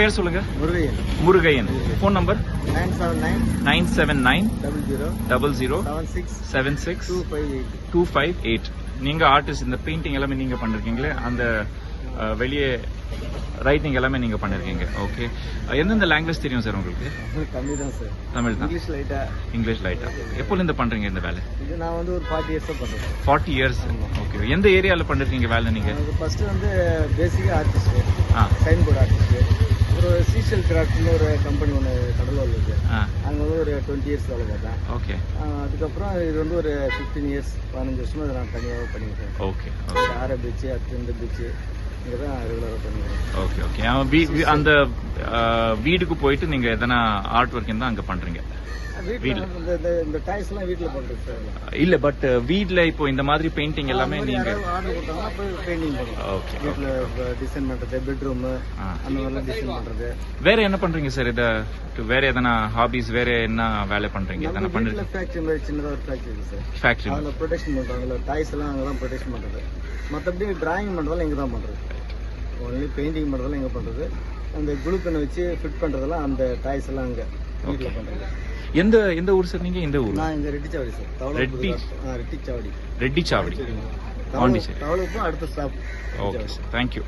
பேர் சொல்லுங்க. Murugaiyan. Murugaiyan. Phone number 979 00 76 258. நீங்க ஆர்டிஸ்ட், இந்த பெயிண்டிங் எல்லாமே நீங்க பண்ணிருக்கீங்களே, அந்த வெளியே ரைட்டிங் எல்லாமே நீங்க பண்ணிருக்கீங்க. ஓகே. எந்தெந்த லாங்குவேஜ் தெரியும் சார் உங்களுக்கு? தமிழ் தான் சார். தமிழ் தான். இங்கிலீஷ் லைட்டா. எப்போல இருந்து பண்றீங்க இந்த வேலை? இது நான் வந்து ஒரு 40 இயர்ஸா பண்றேன். 40 இயர்ஸ். ஓகே. எந்த ஏரியால பண்ணிருக்கீங்க வேலை நீங்க? ஃபர்ஸ்ட் வந்து பேசிக்கா ஆர்டிஸ்ட், சைன் போர்டு ஆர்டிஸ்ட். ஒரு சீஷல் கிராஃப்ட்னு ஒரு கம்பெனி ஒன்று கடலூர்ல இருக்கு. அங்கே வந்து ஒரு 20 இயர்ஸ் வேலை பார்த்தேன். ஓகே. அதுக்கப்புறம் இது வந்து ஒரு 15 இயர்ஸ் 15 வருஷமா இதை நான் தனியாக பண்ணியிருக்கேன். ஓகே. ஆர பீச்சு, அத்தியந்த பீச்சு இங்கே தான் ரெகுலராக பண்ணிக்கிறேன். Okay okay. அந்த வீடுக்கு போயிட்டு நீங்க எதனா ஆர்ட் ஒர்க் இருந்தா அங்க பண்றீங்க? இந்த டைல்ஸ் எல்லாம் வீட்டுல பண்றது சார். இல்ல, பட் வீட்ல இப்போ இந்த மாதிரி பெயிண்டிங் எல்லாமே நீங்க ஆர்டர் கொடுத்தாங்கன்னா போய் பெயிண்டிங் பண்ணுவோம். ஓகே. வீட்டுல டிசைன் பண்றது, பெட்ரூம் அந்த மாதிரிலாம் டிசைன் பண்றது. வேற என்ன பண்றீங்க சார்? இத வேற எதனா ஹாபிஸ், வேற என்ன வேலை பண்றீங்க? எதனா பண்றீங்க? ஃபேக்டரி மாதிரி சின்னதா ஒரு ஃபேக்டரி இருக்கு சார். ஃபேக்டரி. அதுல ப்ரொடெக்ஷன் பண்றாங்க. டைல்ஸ் எல்லாம் அங்க தான் ப்ரொடெக்ஷன் பண்றது. மற்றபடி டிராயிங் பண்றதெல்லாம் இங்க தான் பண்றது. ஒன்லி பெயிண்டிங் பண்றதெல்லாம் இங்க பண்றது. அந்த குளுக்கனை வச்சு ஃபிட் பண்றதெல்லாம் அந்த டைல்ஸ் எல்லாம் அங்க வீட்டுல பண்றது. எந்த ஊர் சார் நீங்க? எந்த ஊர்? நான் இங்க ரெட்டிச்சாவடி சார். ரெட்டிச்சாவடி. ரெட்டிச்சாவடி. தவளவுக்கும் அடுத்த ஸ்டாப். Okay sir, thank you.